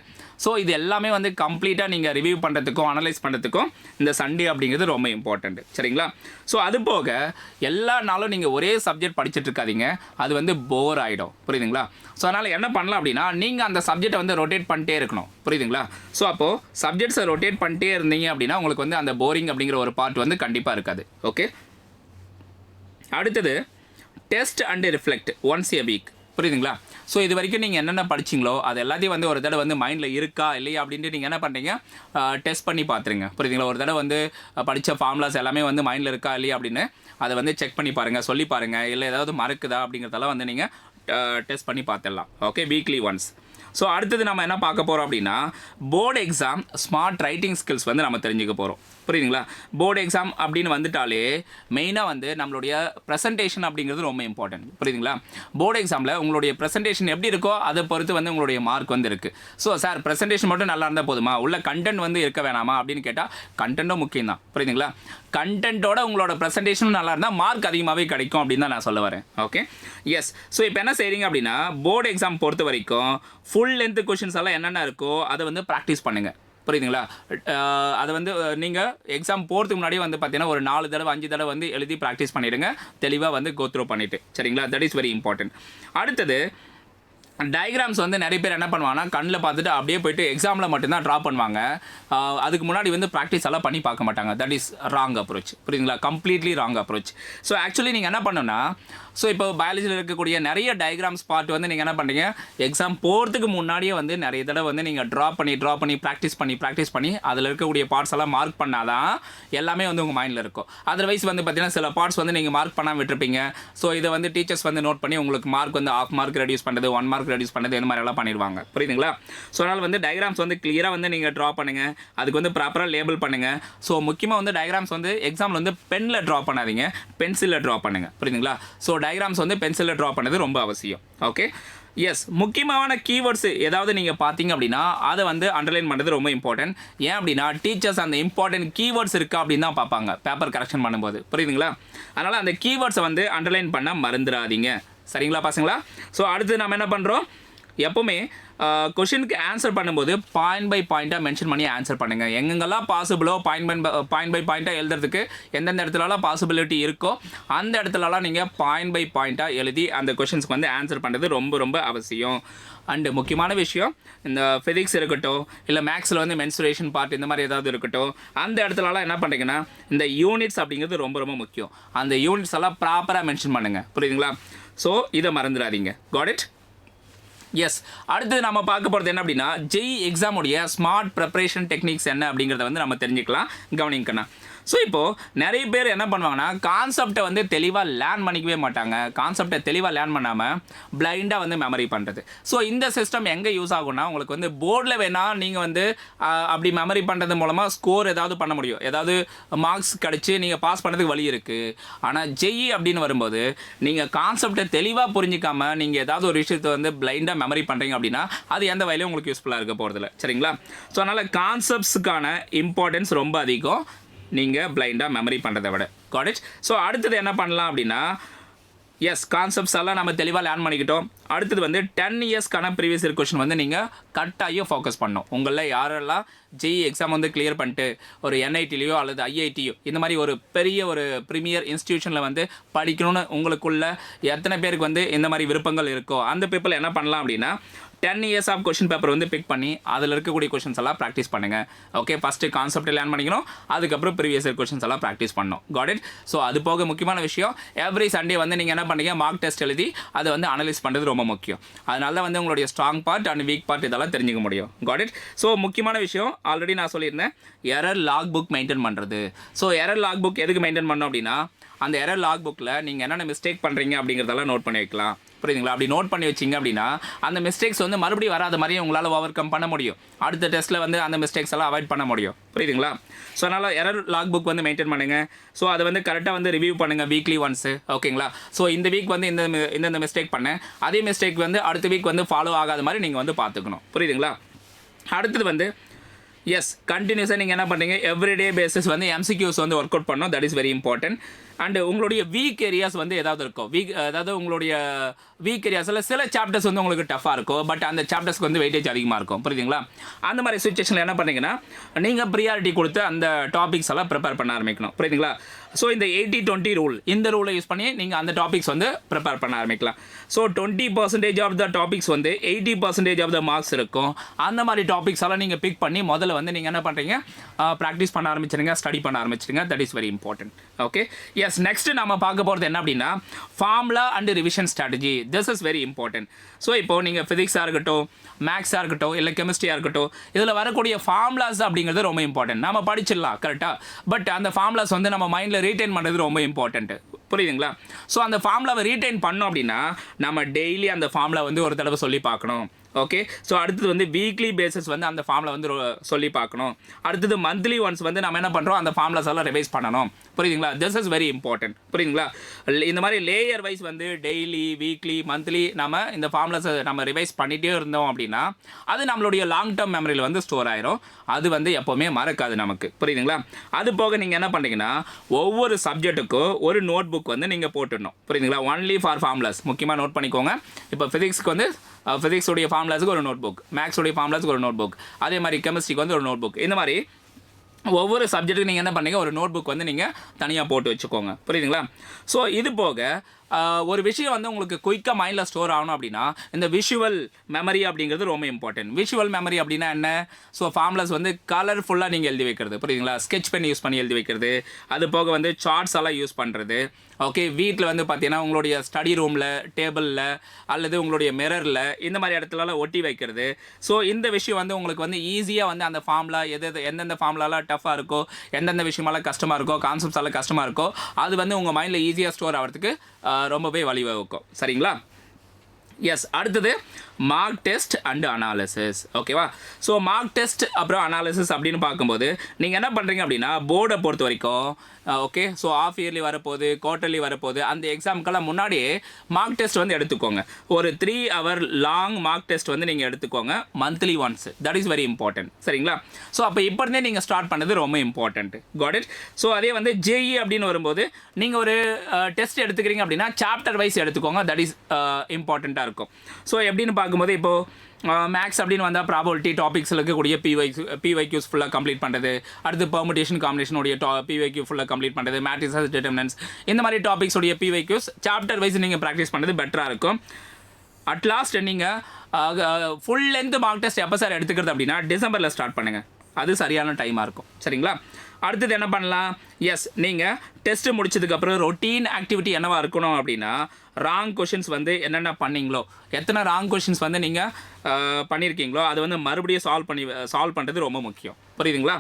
ஸோ இது எல்லாமே வந்து கம்ப்ளீட்டாக நீங்கள் ரிவ்யூ பண்ணுறதுக்கும் அனலைஸ் பண்ணுறதுக்கும் இந்த சண்டே அப்படிங்கிறது ரொம்ப இம்பார்ட்டண்ட். சரிங்களா? ஸோ அது போக எல்லா நாளும் நீங்கள் ஒரே சப்ஜெக்ட் படிச்சுட்டு இருக்காதீங்க, அது வந்து போர் ஆகிடும். புரியுதுங்களா? ஸோ அதனால் என்ன பண்ணலாம் அப்படின்னா நீங்கள் அந்த சப்ஜெக்டை வந்து ரொட்டேட் பண்ணிட்டே இருக்கணும். புரியுதுங்களா? ஸோ அப்போது சப்ஜெக்ட்ஸை ரொட்டேட் பண்ணிட்டே இருந்தீங்க அப்படின்னா உங்களுக்கு வந்து அந்த போரிங் அப்படிங்கிற ஒரு பார்ட் வந்து கண்டிப்பாக இருக்காது. ஓகே, அடுத்தது test and reflect once a week. புரியுதுங்களா? ஸோ இது வரைக்கும் நீங்கள் என்னென்ன படிச்சிங்களோ அது எல்லாத்தையும் வந்து ஒரு தடவை வந்து மைண்டில் இருக்கா இல்லையா அப்படின்ட்டு நீங்கள் என்ன பண்ணுறீங்க, டெஸ்ட் பண்ணி பார்த்துருங்க. புரியுதுங்களா? ஒரு தடவை வந்து படித்த ஃபார்முலாஸ் எல்லாமே வந்து மைண்டில் இருக்கா இல்லையா அப்படின்னு அதை வந்து செக் பண்ணி பாருங்கள், சொல்லி பாருங்கள். இல்லை ஏதாவது மறக்குதா அப்படிங்கிறதெல்லாம் வந்து நீங்கள் டெஸ்ட் பண்ணி பார்த்துடலாம். Okay, weekly once. ஸோ அடுத்தது நம்ம என்ன பார்க்க போகிறோம் அப்படின்னா board exam smart writing skills வந்து நம்ம தெரிஞ்சுக்க போகிறோம். புரியுதுங்களா? போர்டு எக்ஸாம் அப்படின்னு வந்துட்டாலே மெயினாக வந்து நம்மளுடைய ப்ரெசன்டேஷன் அப்படிங்கிறது ரொம்ப இம்பார்ட்டன்ட். புரியுதுங்களா? போர்டு எக்ஸாமில் உங்களுடைய ப்ரெசன்டேஷன் எப்படி இருக்கோ அதை பொறுத்து வந்து உங்களுடைய மார்க் வந்து இருக்குது. ஸோ சார் ப்ரெசன்டேஷன் மட்டும் நல்லா இருந்தால் போதுமா, உள்ள கண்டென்ட் வந்து இருக்க வேணாமா அப்படின்னு கேட்டால் கண்டென்ட்டும் முக்கியம் தான். புரியுதுங்களா? கண்டென்ட்டோட உங்களோட ப்ரெசன்டேஷனும் நல்லா இருந்தால் மார்க் அதிகமாகவே கிடைக்கும் அப்படின்னு தான் நான் சொல்ல வரேன். Okay, yes. ஸோ இப்போ என்ன செய்கிறீங்க அப்படின்னா போர்டு எக்ஸாம் பொறுத்த வரைக்கும் ஃபுல் லென்த் கொஷின்ஸ் எல்லாம் என்னென்ன இருக்கோ அதை வந்து ப்ராக்டிஸ் பண்ணுங்கள். புரியுதுங்களா? அதை வந்து நீங்கள் எக்ஸாம் போகிறதுக்கு முன்னாடியே வந்து பார்த்தீங்கன்னா ஒரு 4 தடவை 5 தடவை வந்து எழுதி ப்ராக்டிஸ் பண்ணிவிடுங்க, தெளிவாக வந்து கோ த்ரூ பண்ணிவிட்டு. சரிங்களா? That is very important. அடுத்தது டயக்ராம்ஸ் வந்து நிறைய பேர் என்ன பண்ணுவாங்கன்னா கண்ணில் பார்த்துட்டு அப்படியே போயிட்டு எக்ஸாமில் மட்டும்தான் ட்ரா பண்ணுவாங்க. அதுக்கு முன்னாடி வந்து ப்ராக்டிஸ் எல்லாம் பண்ணி பார்க்க மாட்டாங்க. That is wrong approach. புரியுதுங்களா? Completely wrong approach. So actually நீங்கள் என்ன பண்ணணும்னா, ஸோ இப்போ பயாலஜியில் இருக்கக்கூடிய நிறைய டயக்ராம்ஸ் பார்ட் வந்து நீங்கள் என்ன பண்ணுறீங்க, எக்ஸாம் போகிறதுக்கு முன்னாடியே வந்து நிறைய தடவை வந்து நீங்கள் ட்ரா பண்ணி ப்ராக்டிஸ் பண்ணி அதில் இருக்கக்கூடிய பார்ட்ஸ் எல்லாம் மார்க் பண்ணாதான் எல்லாமே வந்து உங்கள் மைண்டில் இருக்கும். அதர்வைஸ் வந்து பார்த்தீங்கன்னா சில பார்ட்ஸ் வந்து நீங்கள் மார்க் பண்ணாமல் விட்டுருப்பீங்க. ஸோ இதை வந்து டீச்சர்ஸ் வந்து நோட் பண்ணி உங்களுக்கு மார்க் வந்து 1/2 மார்க் ரெடியூஸ் பண்ணுறது, 1 மார்க் ரெடியூஸ் பண்ணுறது, இந்த மாதிரி எல்லாம் பண்ணிடுவாங்க. புரியுதுங்களா? ஸோ அதனால் வந்து டயக்ராம்ஸ் வந்து கிளியராக வந்து நீங்கள் ட்ரா பண்ணுங்கள், அதுக்கு வந்து ப்ராப்பராக லேபிள் பண்ணுங்கள். ஸோ முக்கியமாக வந்து டயக்ராம்ஸ் வந்து எக்ஸாமில் வந்து பெனில் ட்ரா பண்ணாதீங்க, பென்சிலில் ட்ரா பண்ணுங்கள். புரியுதுங்களா? ஸோ டயக்ராம்ஸ் வந்து பென்சிலில் ட்ரா பண்ணது ரொம்ப அவசியம். Okay, S. முக்கியமான கீவேர்ட்ஸ் ஏதாவது நீங்கள் பார்த்தீங்க அப்படின்னா அதை வந்து அண்டர்லைன் பண்ணுறது ரொம்ப இம்பார்ட்டன்ட். ஏன் அப்படின்னா டீச்சர்ஸ் அந்த இம்பார்ட்டன்ட் கீவேர்ட்ஸ் இருக்கா அப்படின்னு தான் பார்ப்பாங்க பேப்பர் கரெக்ஷன் பண்ணும்போது. புரியுதுங்களா? அதனால் அந்த கீவேர்ட்ஸை வந்து அண்டர்லைன் பண்ண மறந்துடாதீங்க. சரிங்களா பசங்களா? ஸோ அடுத்து நம்ம என்ன பண்ணுறோம், எப்போவுமே கொஷினுக்கு ஆன்சர் பண்ணும்போது பாயிண்ட் பை பாயிண்ட்டாக மென்ஷன் பண்ணி ஆன்சர் பண்ணுங்கள். எங்கெங்கெல்லாம் பாசிபிளோ பாயிண்ட் பை பாயிண்ட்டாக எழுதுறதுக்கு எந்தெந்த இடத்துலலாம் பாசிபிலிட்டி இருக்கோ அந்த இடத்துலலாம் நீங்கள் பாயிண்ட் பை பாயிண்ட்டாக எழுதி அந்த கொஷின்ஸ்க்கு வந்து ஆன்சர் பண்ணுறது ரொம்ப ரொம்ப அவசியம். அண்டு முக்கியமான விஷயம், இந்த ஃபிசிக்ஸ் இருக்கட்டும், இல்லை மேக்ஸில் வந்து மென்சுரேஷன் பார்ட் இந்த மாதிரி ஏதாவது இருக்கட்டும், அந்த இடத்துலலாம் என்ன பண்ணுறீங்கன்னா இந்த யூனிட்ஸ் அப்படிங்கிறது ரொம்ப ரொம்ப முக்கியம். அந்த யூனிட்ஸ் எல்லாம் ப்ராப்பராக மென்ஷன் பண்ணுங்கள். புரியுதுங்களா? ஸோ இதை மறந்துடாதீங்க. Got it? எஸ். அடுத்து நம்ம பார்க்க போகிறது என்ன அப்படின்னா ஜெய் எக்ஸாமுடைய ஸ்மார்ட் ப்ரிப்பரேஷன் டெக்னிக்ஸ் என்ன அப்படிங்கிறத வந்து நம்ம தெரிஞ்சுக்கலாம். கவனிக்கண்ணா. ஸோ இப்போது நிறைய பேர் என்ன பண்ணுவாங்கன்னா கான்செப்டை வந்து தெளிவாக லேர்ன் பண்ணிக்கவே மாட்டாங்க. கான்செப்டை தெளிவாக லேர்ன் பண்ணாமல் பிளைண்டாக வந்து மெமரி பண்ணுறது. ஸோ இந்த சிஸ்டம் எங்கே யூஸ் ஆகும்னா உங்களுக்கு வந்து போர்டில் வேணால் நீங்கள் வந்து அப்படி மெமரி பண்ணுறது மூலமாக ஸ்கோர் ஏதாவது பண்ண முடியும், ஏதாவது மார்க்ஸ் கிடச்சி நீங்கள் பாஸ் பண்ணுறதுக்கு வழி இருக்குது. ஆனால் ஜெய் அப்படின்னு வரும்போது நீங்கள் கான்செப்டை தெளிவாக புரிஞ்சிக்காமல் நீங்கள் ஏதாவது ஒரு விஷயத்தை வந்து பிளைண்டாக மெமரி பண்ணுறீங்க அப்படின்னா அது எந்த வகையிலும் உங்களுக்கு யூஸ்ஃபுல்லாக இருக்க போகிறதில்ல. சரிங்களா? ஸோ அதனால் கான்செப்ட்ஸுக்கான இம்பார்ட்டன்ஸ் ரொம்ப அதிகம் நீங்கள் பிளைண்டாக மெமரி பண்ணுறதை விட. God it? ஸோ அடுத்தது என்ன பண்ணலாம் அப்படின்னா, எஸ், கான்செப்ட்ஸ் எல்லாம் நம்ம தெளிவாக லேர்ன் பண்ணிக்கிட்டோம். அடுத்தது வந்து 10 இயர்ஸ்க்கான ப்ரீவியஸ் இயர் கொஷின் வந்து நீங்கள் கட்டாயம் ஃபோக்கஸ் பண்ணணும். உங்களில் யாரெல்லாம் ஜெய் எக்ஸாம் வந்து கிளியர் பண்ணிட்டு ஒரு என்ஐடிலையோ அல்லது ஐஐடியோ இந்த மாதிரி ஒரு பெரிய ஒரு ப்ரீமியர் இன்ஸ்டிடியூஷனில் வந்து படிக்கணும்னு உங்களுக்குள்ள எத்தனை பேருக்கு வந்து இந்த மாதிரி விருப்பங்கள் இருக்கோ அந்த பீப்புள் என்ன பண்ணலாம் அப்படின்னா 10 இயர்ஸ் ஆஃப் கொஷின் பேப்பர் வந்து பிக் பண்ணி அதில் இருக்கக்கூடிய கொஷின்ஸ் எல்லாம் ப்ராக்டிஸ் பண்ணுங்கள். ஓகே, ஃபஸ்ட்டு கான்செப்ட் லேர்ன் பண்ணிக்கணும், அதுக்கப்புறம் ப்ரீவியஸ் இயர் கொஷின்ஸ் எல்லாம் ப்ராக்டிஸ் பண்ணணும். God it? ஸோ அது போக முக்கியமான விஷயம், எவ்ரி சண்டே வந்து நீங்கள் என்ன பண்ணுறீங்க, மார்க் டெஸ்ட் எழுதி அதை வந்து அனலைஸ் பண்ணுறது ரொம்ப முக்கியம். அதனால தான் வந்து உங்களுடைய strong part and week part இதெல்லாம் தெரிஞ்சுக்க முடியும். God it? ஸோ முக்கியமான விஷயம் ஆல்ரெடி நான் சொல்லியிருந்தேன், எரர் லாக் புக் மெயின்டைன் பண்ணுறது. ஸோ எரர் லாக் புக் எதுக்கு மெயின்டைன் பண்ணோம் அப்படின்னா அந்த எரர் லாக் புக்கில் நீங்கள் என்னென்ன மிஸ்டேக் பண்ணுறீங்க அப்படிங்கிறதெல்லாம் நோட் பண்ணி வைக்கலாம். புரியுதுங்களா? அப்படி நோட் பண்ணி வச்சிங்க அப்படின்னா அந்த மிஸ்டேக்ஸ் வந்து மறுபடியும் வராத மாதிரியே உங்களால் ஓவர் கம் பண்ண முடியும். அடுத்த டெஸ்ட்டில் வந்து அந்த மிஸ்டேக்ஸ் எல்லாம் அவாய்ட் பண்ண முடியும். புரியுதுங்களா? ஸோ அதனால் எரர் லாக் புக் வந்து மெயின்டைன் பண்ணுங்கள். ஸோ அதை வந்து கரெக்டாக வந்து ரிவ்யூ பண்ணுங்கள் வீக்லி ஒன்ஸு. ஓகேங்களா? ஸோ இந்த வீக் வந்து இந்த மிஸ்டேக் பண்ணேன், அதே மிஸ்டேக் வந்து அடுத்த வீக் வந்து ஃபாலோ ஆகாத மாதிரி நீங்கள் வந்து பார்த்துக்கணும். புரியுதுங்களா? அடுத்தது வந்து எஸ், கண்டினியூஸாக நீங்கள் என்ன பண்ணுறீங்க, எவ்ரிடே பேசிஸ் வந்து எம்சிக்யூஸ் வந்து ஒர்க் அவுட் பண்ணணும். That is very important. And உங்களுடைய வீக் ஏரியாஸ் வந்து ஏதாவது இருக்கும், அதாவது உங்களுடைய வீக் ஏரியாஸில் சில சாப்டர்ஸ் வந்து உங்களுக்கு டஃபாக இருக்கும், பட் அந்த சாப்டர்ஸ்க்கு வந்து வெயிட்டேஜ் அதிகமாக இருக்கும். புரியுதுங்களா? அந்த மாதிரி சுச்சுவேஷனில் என்ன பண்ணுறீங்கன்னா நீங்கள் ப்ரியாரிட்டி கொடுத்து அந்த டாபிக்ஸ் எல்லாம் ப்ரிப்பேர் பண்ண ஆரம்பிக்கணும். புரியுதுங்களா? ஸோ இந்த 80-20 ரூல், இந்த ரூலை யூஸ் பண்ணி நீங்கள் அந்த டாபிக்ஸ் வந்து ப்ரிப்பேர் பண்ண ஆரம்பிக்கலாம். ஸோ 20% ஆஃப் த டாபிக்ஸ் வந்து 80% ஆஃப் த மார்க்ஸ் இருக்கும். அந்த மாதிரி டாபிக்ஸ் எல்லாம் நீங்கள் பிக் பண்ணி முதல்ல வந்து நீங்கள் என்ன பண்ணுறீங்க, ப்ராக்டிஸ் பண்ண ஆரம்பிச்சிருங்க, ஸ்டடி பண்ண ஆரம்பிச்சிருங்க. That is very important. Okay, yes. Next நம்ம பார்க்க போகிறது என்ன அப்படின்னா formula and revision strategy. This is very important. So இப்போது நீங்கள் ஃபிசிக்ஸாக இருக்கட்டும், மேக்ஸாக இருக்கட்டும், இல்லை கெமிஸ்ட்ரியாக இருக்கட்டும், இதில் வரக்கூடிய ஃபார்முலாஸ் அப்படிங்கிறது ரொம்ப இம்பார்ட்டன்ட். நம்ம படிச்சிடலாம் கரெக்டாக, பட் அந்த ஃபார்முலாஸ் வந்து நம்ம மைண்டில் ரீட்டைன் பண்ணுறது ரொம்ப இம்பார்ட்டன்ட்டு. புரியுதுங்களா? ஸோ அந்த ஃபார்முலாவை ரீட்டைன் பண்ணோம் அப்படின்னா நம்ம டெய்லி அந்த ஃபார்முலா வந்து ஒரு தடவை சொல்லி பார்க்கணும். ஓகே, ஸோ அடுத்தது வந்து வீக்லி பேசிஸ் வந்து அந்த ஃபார்மில் வந்து சொல்லி பார்க்கணும். அடுத்தது மந்த்லி ஒன்ஸ் வந்து நம்ம என்ன பண்ணுறோம், அந்த ஃபார்முலாஸ் எல்லாம் ரிவைஸ் பண்ணணும். புரியுதுங்களா? This is very important. புரியுதுங்களா? இந்த மாதிரி லேயர் வைஸ் வந்து டெய்லி, வீக்லி, மந்த்லி நம்ம இந்த ஃபார்முலாஸை நம்ம ரிவைஸ் பண்ணிகிட்டே இருந்தோம் அப்படின்னா அது நம்மளுடைய லாங் டேர்ம் மெமரியில் வந்து ஸ்டோர் ஆயிரும். அது வந்து எப்போவுமே மறக்காது நமக்கு. புரியுதுங்களா? அது போக நீங்கள் என்ன பண்ணுறீங்கன்னா ஒவ்வொரு சப்ஜெக்ட்டுக்கும் ஒரு நோட் புக் வந்து நீங்கள் போட்டுடணும். புரியுதுங்களா? Only for formulas. முக்கியமாக நோட் பண்ணிக்கோங்க. இப்போ ஃபிசிக்ஸ்க்கு வந்து ஃபிசிக்ஸோடைய ஃபார்முலாஸுக்கு ஒரு நோட் புக், மேக்ஸோடைய ஃபார்முலாஸுக்கு ஒரு நோட் புக், அதே மாதிரி கெமிஸ்ட்ரிக்கு வந்து ஒரு நோட் புக். இந்த மாதிரி ஒவ்வொரு சப்ஜெக்ட்டுக்கு நீங்கள் என்ன பண்ணீங்க, ஒரு நோட் புக் வந்து நீங்கள் தனியாக போட்டு வச்சுக்கோங்க. புரியுதுங்களா? ஸோ இது போக ஒரு விஷயம் வந்து உங்களுக்கு குயிக்காக மைண்டில் ஸ்டோர் ஆகணும் அப்படின்னா இந்த விஷுவல் மெமரி அப்படிங்கிறது ரொம்ப இம்பார்ட்டன்ட். விஷுவல் மெமரி அப்படின்னா என்ன? ஸோ ஃபார்முலாஸ் வந்து கலர்ஃபுல்லாக நீங்கள் எழுதி வைக்கிறது, புரியுதுங்களா? ஸ்கெட்ச் பென் யூஸ் பண்ணி எழுதி வைக்கிறது, அது போக வந்து சார்ட்ஸ் எல்லாம் யூஸ் பண்ணுறது. ஓகே, வீட்டில் வந்து பார்த்தீங்கன்னா உங்களுடைய ஸ்டடி ரூமில், டேபிளில் அல்லது உங்களுடைய மிரரில் இந்த மாதிரி இடத்துலலாம் ஒட்டி வைக்கிறது. ஸோ இந்த விஷயம் வந்து உங்களுக்கு வந்து ஈஸியாக வந்து அந்த ஃபார்முலா எந்தெந்த ஃபார்முலாலாம் டஃப்பாக இருக்கோ, எந்தெந்த விஷயமெல்லாம் கஷ்டமாக இருக்கோ, கான்செப்ட்ஸ் எல்லாம் கஷ்டமாக இருக்கோ, அது வந்து உங்கள் மைண்டில் ஈஸியாக ஸ்டோர் ஆகிறதுக்கு ரொம்பவே வழிவகுக்கும். சரிங்களா? எஸ், அடுத்தது மார்க் டெஸ்ட் அண்ட் அனாலிசிஸ். ஓகேவா? ஸோ மார்க் டெஸ்ட் அப்புறம் அனாலிசிஸ் அப்படின்னு பார்க்கும்போது நீங்கள் என்ன பண்ணுறீங்க அப்படின்னா போர்டை பொறுத்த வரைக்கும் ஓகே, ஸோ ஆஃப் இயர்லி வரப்போகுது, குவார்ட்டர்லி வரப்போகுது, அந்த எக்ஸாமுக்கெல்லாம் முன்னாடியே மார்க் டெஸ்ட் வந்து எடுத்துக்கோங்க. ஒரு 3 hour லாங் மார்க் டெஸ்ட் வந்து நீங்கள் எடுத்துக்கோங்க monthly once. That is very important. சரிங்களா? ஸோ அப்போ இப்போ இருந்தே நீங்கள் ஸ்டார்ட் பண்ணது ரொம்ப இம்பார்ட்டன்ட். God it? ஸோ அதே வந்து ஜேஇ அப்படின்னு வரும்போது நீங்கள் ஒரு டெஸ்ட் எடுத்துக்கிறீங்க அப்படின்னா சாப்டர் வைஸ் எடுத்துக்கோங்க. தட் இஸ் இம்பார்ட்டண்ட்டாக இருக்கும். ஸோ எப்படின்னு பார்க்கும்போது இப்போது மேக்ஸ் அப்படின்னு வந்தால் ப்ராபபிலிட்டி டாபிக்ஸில் இருக்கக்கூடிய பிவைக்யூஸ் ஃபுல்லாக கம்ப்ளீட் பண்ணுறது, அடுத்து பெர்முடேஷன் காம்பினேஷனுடைய பிவைக்யூ ஃபுல்லாக கம்ப்ளீட் பண்ணுறது, மேட்ரிசஸ் டிட்டர்மினன்ட்ஸ், இந்த மாதிரி டாபிக்ஸுடைய பிவைக்யூஸ் சாப்டர் வைஸ் நீங்கள் ப்ராக்டிஸ் பண்ணுறது பெட்டராக இருக்கும். அட்லாஸ்ட் நீங்கள் ஃபுல் லென்த் மார்க் டெஸ்ட் எப்போ சார் எடுத்துக்கிறது அப்படின்னா டிசம்பரில் ஸ்டார்ட் பண்ணுங்கள். அது சரியான டைமாக இருக்கும். சரிங்களா? அடுத்தது என்ன பண்ணலாம்? எஸ், நீங்கள் டெஸ்ட்டு முடிச்சதுக்கப்புறம் ரொட்டீன் ஆக்டிவிட்டி என்னவாக இருக்கணும் அப்படின்னா ராங் கொஷின்ஸ் வந்து என்னென்ன பண்ணிங்களோ, எத்தனை ராங் கொஷின்ஸ் வந்து நீங்கள் பண்ணியிருக்கீங்களோ அது வந்து மறுபடியும் சால்வ் பண்ணுறது ரொம்ப முக்கியம். புரியுதுங்களா?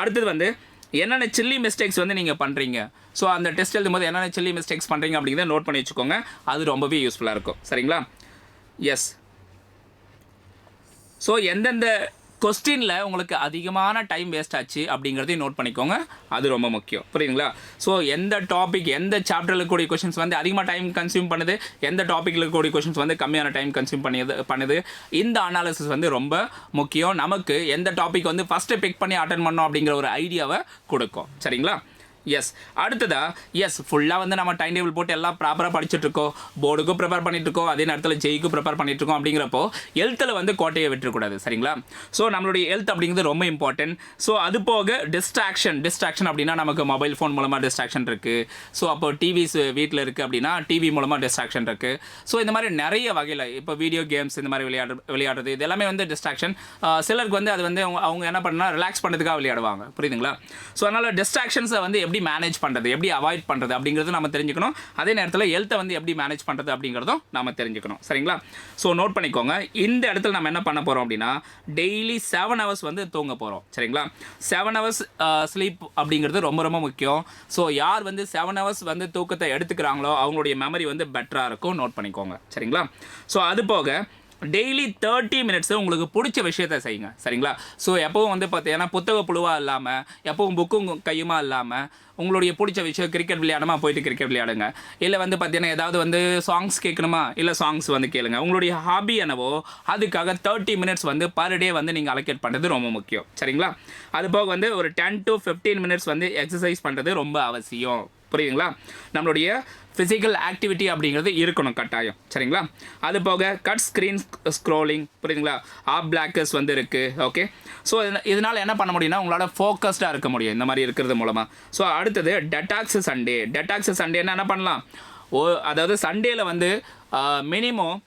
அடுத்தது வந்து என்னென்ன சில்லி மிஸ்டேக்ஸ் வந்து நீங்கள் பண்ணுறீங்க, ஸோ அந்த டெஸ்ட் எழுதும்போது என்னென்ன சில்லி மிஸ்டேக்ஸ் பண்ணுறீங்க அப்படிங்கிறத நோட் பண்ணி வச்சுக்கோங்க. அது ரொம்பவே யூஸ்ஃபுல்லாக இருக்கும். சரிங்களா? எஸ், ஸோ எந்தெந்த கொஸ்டினில் உங்களுக்கு அதிகமான டைம் வேஸ்ட் ஆச்சு அப்படிங்கிறதையும் நோட் பண்ணிக்கோங்க. அது ரொம்ப முக்கியம். புரியுதுங்களா? ஸோ எந்த டாபிக், எந்த சாப்டரில் இருக்கக்கூடிய கொஷின்ஸ் வந்து அதிகமாக டைம் கன்சியூம் பண்ணுது, எந்த டாப்பிக்கில் இருக்கக்கூடிய கொஷின்ஸ் வந்து கம்மியான டைம் கன்சியூம் பண்ணுது, இந்த அனாலிசிஸ் வந்து ரொம்ப முக்கியம். நமக்கு எந்த டாபிக் வந்து ஃபஸ்ட்டு பிக் பண்ணி அட்டென்ட் பண்ணோம் அப்படிங்கிற ஒரு ஐடியாவை கொடுக்கும். சரிங்களா? எஸ், அடுத்ததா எஸ் ஃபுல்லாக வந்து நம்ம டைம் டேபிள் போட்டு எல்லாம் ப்ராப்பராக படிச்சுட்ருக்கோம், போர்டுக்கும் ப்ரிப்பேர் பண்ணிட்டுருக்கோம், அதே நேரத்தில் ஜெய்க்கும் ப்ரிப்பேர் பண்ணிட்டுருக்கோம். அப்படிங்கிறப்போ ஹெல்த்தில் வந்து கோட்டையை விட்டுறக்கூடாது. சரிங்களா? ஸோ நம்மளுடைய ஹெல்த் அப்படிங்கிறது ரொம்ப இம்பார்ட்டன்ட். ஸோ அது போக டிஸ்ட்ராக்ஷன் அப்படின்னா நமக்கு மொபைல் ஃபோன் மூலமாக டிஸ்ட்ராக்ஷன் இருக்குது. ஸோ அப்போ டிவிஸ் வீட்டில் இருக்குது அப்படின்னா டிவி மூலமாக டிஸ்ட்ராக்ஷன் இருக்குது. ஸோ இந்த மாதிரி நிறைய வகையில் இப்போ வீடியோ கேம்ஸ் இந்த மாதிரி விளையாடுறது இது எல்லாமே வந்து டிஸ்ட்ராக்ஷன். சிலருக்கு வந்து அது வந்து அவங்க என்ன பண்ணால் ரிலாக்ஸ் பண்ணுறதுக்காக விளையாடுவாங்க. புரியுதுங்களா? ஸோ அதனால் டிஸ்ட்ராக்ஷன்ஸை வந்து எப்படி மேனேஜ் பண்ணுறது, எப்படி அவாய்ட் பண்ணுறது அப்படிங்கிறது நம்ம தெரிஞ்சுக்கணும். அதே நேரத்தில் ஹெல்த்தை வந்து எப்படி மேனேஜ் பண்ணுறது அப்படிங்கிறதும் நம்ம தெரிஞ்சுக்கணும். சரிங்களா? ஸோ நோட் பண்ணிக்கோங்க. இந்த இடத்துல நம்ம என்ன பண்ண போகிறோம் அப்படின்னா டெய்லி 7 hours வந்து தூங்க போகிறோம். சரிங்களா? 7 hours ஸ்லீப் அப்படிங்கிறது ரொம்ப ரொம்ப முக்கியம். ஸோ யார் வந்து 7 hours வந்து தூக்கத்தை எடுத்துக்கிறாங்களோ அவங்களுடைய மெமரி வந்து பெட்டராக இருக்கும். நோட் பண்ணிக்கோங்க. சரிங்களா? ஸோ அது போக டெய்லி 30 minutes உங்களுக்கு பிடிச்ச விஷயத்தை செய்யுங்க. சரிங்களா? ஸோ எப்பவும் வந்து பார்த்தீங்கன்னா புத்தக புழுவாக இல்லாமல், எப்பவும் புக்கும் கையுமா இல்லாமல் உங்களுடைய பிடிச்ச விஷயம் கிரிக்கெட் விளையாடமா போயிட்டு கிரிக்கெட் விளையாடுங்க. இல்லை வந்து பார்த்தீங்கன்னா ஏதாவது வந்து சாங்ஸ் கேட்கணுமா, இல்லை சாங்ஸ் வந்து கேளுங்க. உங்களுடைய ஹாபி என்னவோ அதுக்காக 30 minutes வந்து பர் டே வந்து நீங்கள் அலோகேட் பண்ணுறது ரொம்ப முக்கியம். சரிங்களா? அது போக வந்து ஒரு 10 to 15 minutes வந்து எக்ஸசைஸ் பண்ணுறது ரொம்ப அவசியம். புரியுதுங்களா? நம்மளுடைய ஃபிசிக்கல் ஆக்டிவிட்டி அப்படிங்கிறது இருக்கணும் கட்டாயம். சரிங்களா? அது போக கட் ஸ்க்ரீன் ஸ்க்ரோலிங், புரியுதுங்களா, பிளாக்கர்ஸ் வந்து இருக்குது. ஓகே, ஸோ இதனால் என்ன பண்ண முடியும்னா உங்களால் ஃபோக்கஸ்டாக இருக்க முடியும் இந்த மாதிரி இருக்கிறது மூலமாக. ஸோ அடுத்தது டெட்டாக்ஸ் சண்டேன்னா என்ன பண்ணலாம், அதாவது சண்டேயில் வந்து மினிமம்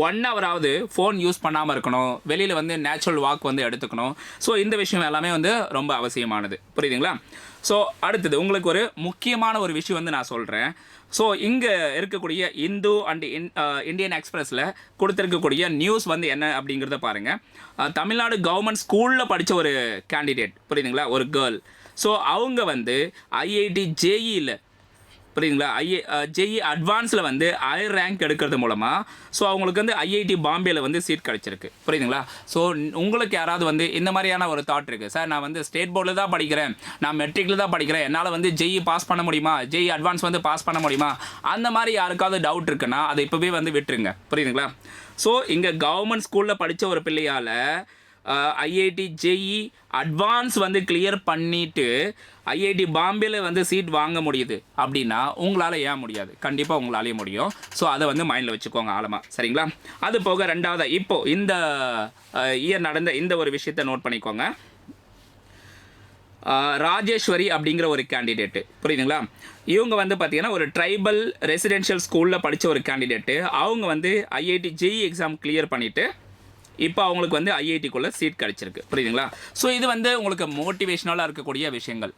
1 hour ஃபோன் யூஸ் பண்ணாமல் இருக்கணும். வெளியில் வந்து நேச்சுரல் வாக் வந்து எடுத்துக்கணும். ஸோ இந்த விஷயம் எல்லாமே வந்து ரொம்ப அவசியமானது. புரியுதுங்களா? ஸோ அடுத்தது உங்களுக்கு ஒரு முக்கியமான ஒரு விஷயம் வந்து நான் சொல்கிறேன். ஸோ இங்கே இருக்கக்கூடிய இந்து அண்ட் இந்தியன் எக்ஸ்பிரஸில் கொடுத்துருக்கக்கூடிய நியூஸ் வந்து என்ன அப்படிங்கிறத பாருங்கள். தமிழ்நாடு கவர்மெண்ட் ஸ்கூலில் படித்த ஒரு கேண்டிடேட், புரியுதுங்களா, ஒரு கேர்ள். ஸோ அவங்க வந்து ஐஐடி ஜேஇயில், புரியுதுங்களா, ஜேஇ அட்வான்ஸில் வந்து ஹையர் ரேங்க் எடுக்கிறது மூலமாக ஸோ அவங்களுக்கு வந்து ஐஐடி பாம்பேயில் வந்து சீட் கிடச்சிருக்கு. புரியுதுங்களா? ஸோ உங்களுக்கு யாராவது வந்து இந்த மாதிரியான ஒரு தாட் இருக்குது, சார் நான் வந்து ஸ்டேட் போர்டில் தான் படிக்கிறேன், நான் மெட்ரிக்கில் தான் படிக்கிறேன், என்னால் வந்து ஜேஇ பாஸ் பண்ண முடியுமா, ஜேஇ அட்வான்ஸ் வந்து பாஸ் பண்ண முடியுமா, அந்த மாதிரி யாருக்காவது டவுட் இருக்குன்னா அதை இப்போவே வந்து விட்டுருங்க. புரியுதுங்களா? ஸோ இங்கே கவர்மெண்ட் ஸ்கூலில் படித்த ஒரு பிள்ளையால் ஐஐடி ஜேஇ அட்வான்ஸ் வந்து கிளியர் பண்ணிவிட்டு ஐஐடி பாம்பேல வந்து சீட் வாங்க முடியுது அப்படின்னா உங்களால் ஏன் முடியாது? கண்டிப்பாக உங்களாலேயே முடியும். ஸோ அதை வந்து மைண்டில் வச்சுக்கோங்க ஆழமாக, சரிங்களா? அது போக ரெண்டாவது, இப்போது இந்த இயர் நடந்த இந்த ஒரு விஷயத்தை நோட் பண்ணிக்கோங்க. ராஜேஸ்வரி அப்படிங்கிற ஒரு கேண்டிடேட்டு, புரியுதுங்களா? இவங்க வந்து பார்த்தீங்கன்னா ஒரு ட்ரைபல் ரெசிடென்ஷியல் ஸ்கூலில் படித்த ஒரு கேண்டிடேட்டு. அவங்க வந்து ஐஐடி ஜேஇ எக்ஸாம் கிளியர் பண்ணிவிட்டு இப்போ அவங்களுக்கு வந்து ஐஐடிக்குள்ளே சீட் கிடச்சிருக்கு, புரியுதுங்களா? ஸோ இது வந்து உங்களுக்கு மோட்டிவேஷ்னலாக இருக்கக்கூடிய விஷயங்கள்,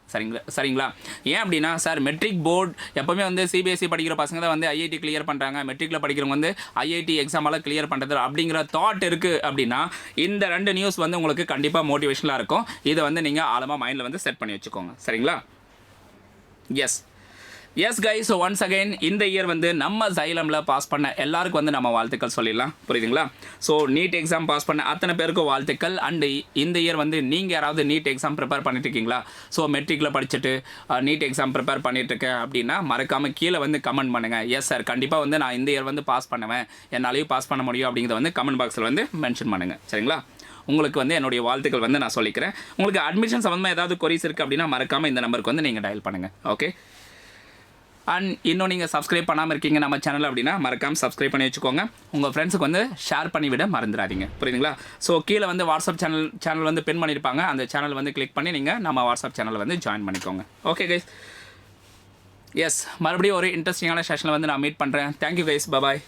சரிங்களா? ஏன் அப்படின்னா, சார் மெட்ரிக் போர்டு எப்போவுமே வந்து சிபிஎஸ்சி படிக்கிற பசங்க தான் வந்து ஐஐடி கிளியர் பண்ணுறாங்க, மெட்ரிக்கில் படிக்கிறவங்க வந்து ஐஐடி எக்ஸாமெல்லாம் கிளியர் பண்ணுறது அப்படிங்கிற தாட் இருக்குது அப்படின்னா இந்த 2 நியூஸ் வந்து உங்களுக்கு கண்டிப்பாக மோட்டிவேஷனலாக இருக்கும். இதை வந்து நீங்கள் ஆழமாக மைண்டில் வந்து செட் பண்ணி வச்சுக்கோங்க, சரிங்களா? S guys, so once again இந்த இயர் வந்து நம்ம சைலமில் பாஸ் பண்ண எல்லாருக்கும் வந்து நம்ம வாழ்த்துக்கள் சொல்லிடலாம், புரியுதுங்களா? ஸோ நீட் எக்ஸாம் பாஸ் பண்ண அத்தனை பேருக்கும் வாழ்த்துக்கள். அண்டு இந்த இயர் வந்து நீங்கள் யாராவது நீட் எக்ஸாம் ப்ரிப்பேர் பண்ணிட்டு இருக்கீங்களா? ஸோ மெட்ரிக்கில் படிச்சுட்டு நீட் எக்ஸாம் ப்ரிப்பேர் பண்ணிட்டுருக்கேன் அப்படின்னா மறக்காமல் கீழே வந்து கமெண்ட் பண்ணுங்கள். எஸ் சார், கண்டிப்பாக வந்து நான் இந்த இயர் வந்து பாஸ் பண்ணுவேன், என்னாலேயும் பாஸ் பண்ண முடியும் அப்படிங்கிறத வந்து கமெண்ட் பாக்ஸில் வந்து மென்ஷன் பண்ணுங்கள், சரிங்களா? உங்களுக்கு வந்து என்னுடைய வாழ்த்துக்கள் வந்து நான் சொல்லிக்கிறேன். உங்களுக்கு அட்மிஷன் சம்மந்தமாக ஏதாவது கொரிஸ் இருக்குது அப்படின்னா மறக்காமல் இந்த நம்பருக்கு வந்து நீங்கள் டயல் பண்ணுங்கள், ஓகே? அண்ட் இன்னும் நீங்கள் சப்ஸ்கிரைப் பண்ணாமல் இருக்கீங்க நம்ம சேனல் அப்படின்னா மறக்காமல் சப்ஸ்கிரைப் பண்ணி வச்சுக்கோங்க. உங்கள் ஃப்ரெண்ட்ஸுக்கு வந்து ஷேர் பண்ணிவிட மறந்துடாதீங்க, புரியுதுங்களா? ஸோ கீழே வந்து வாட்ஸ்அப் சேனல் வந்து பின் பண்ணியிருப்பாங்க. அந்த சேனல் வந்து கிளிக் பண்ணி நீங்கள் நம்ம வாட்ஸ்அப் சேனல் வந்து ஜாயின் பண்ணிக்கோங்க, ஓகே கைஸ்? எஸ், மறுபடியும் ஒரு இன்ட்ரெஸ்டிங்கான செஷனில் வந்து நான் மீட் பண்ணுறேன். தேங்க்யூ கைஸ், பாய்.